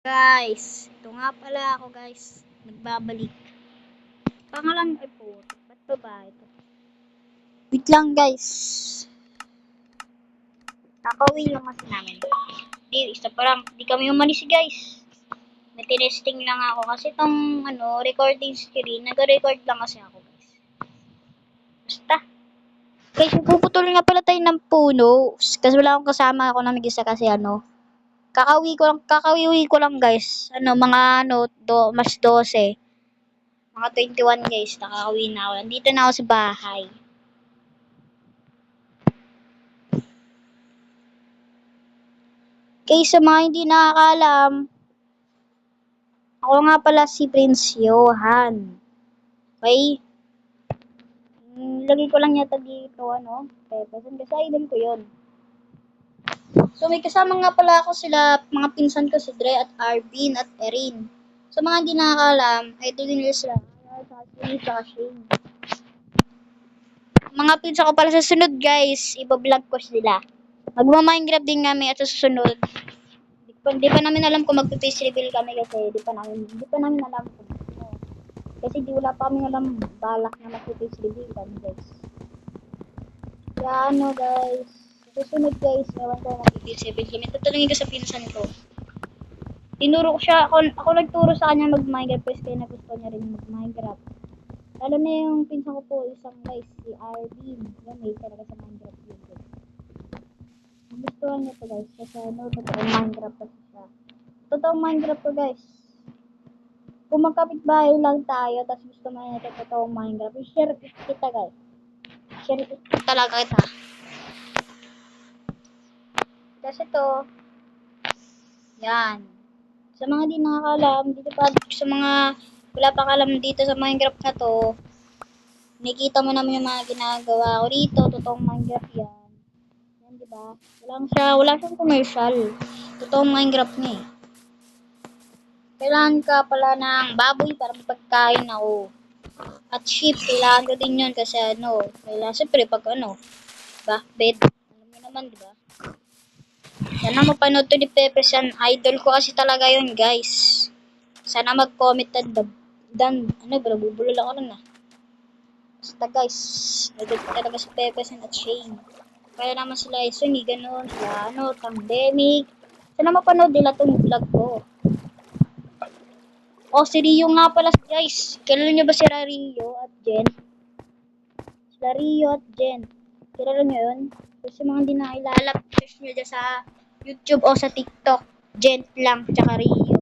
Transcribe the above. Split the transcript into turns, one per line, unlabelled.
Guys, ito nga pala ako guys, nagbabalik. Pangalan ay po, ba't ba ito? Wait lang guys. Kakauwi lang kasi namin. Di, isa pa lang, di kami umalis guys. May tinesting lang ako kasi itong recording screen, nag-record lang kasi ako guys. Basta. Guys, puputol nga pala tayo ng puno. Kasi wala akong kasama ako na mag-isa kasi kakawiwi ko lang guys. Mga mas 12. Mga 21 guys, nakakauwi na ako. Nandito na ako sa bahay. Guys, sa mga hindi nakakaalam, ako nga pala si Prince Johan. Okay? Lagay ko lang yata dito, Pepesan kasi idol ko yun. So, may kasama nga pala ako sila, mga pinsan ko si Dre at Arvin at Erin. Sa mga hindi nakakaalam, idol nila sila. Sa Shane. Mga pinsan ko pala sa sunod guys, iba-vlog ko sila. Magma-Minecraft din kami at sa susunod. Di pa namin alam kung magpe-face reveal kami kasi di pa namin alam kung kasi wala pa kami alam balak na magpe-face reveal kami guys. Kaya guys, susunod guys, ewan ko magpe-face reveal kami. Tutulungin ko sa pinsan ko. Tinuro ko siya, ako nagturo sa kanya mag-Minecraft guys kaya nagustuhan niya rin mag-Minecraft. Lalo na yung pinsan ko po isang guys, si Arvin. Yan, may talaga sa Minecraft yun guys. Nagustuhan niya to guys kasi totoong Minecraft kasi siya. Totoong Minecraft to guys. Kung magkapit-bahay lang tayo, tapos gusto mo na ito totoong Minecraft, i-share kita guys. Share talaga kita. Kasi to, yan. Sa mga di nakakalam, sa mga wala pa kalam dito sa Minecraft na to, nakikita mo naman yung mga ginagawa ko dito, totoong Minecraft yan. Yan, diba? Wala siyang commercial. Totoong Minecraft niya eh. Kailangan ka pala ng baboy para magpagkain ako. At sheep, kailangan ko din yun kasi kailangan siyempre pag diba? Bed. Alam mo naman, diba? Sana mapanood to ni Pepe San. Idol ko kasi talaga yun, guys. Sana mag-comment bubulol ako nun ah. Basta guys, idol ko talaga si Pepe San at Shane. Kaya naman sila Sunny, ganun, sila pandemic. Sana mapanood nila tong vlog ko. Si Rio nga pala guys. Kilala nyo ba si Rio at Jen? Sila Rio at Jen. Kilala nyo yun? Kasi mga hindi nakilala, search nyo dyan sa YouTube o sa TikTok. Jen lang, tsaka Rio.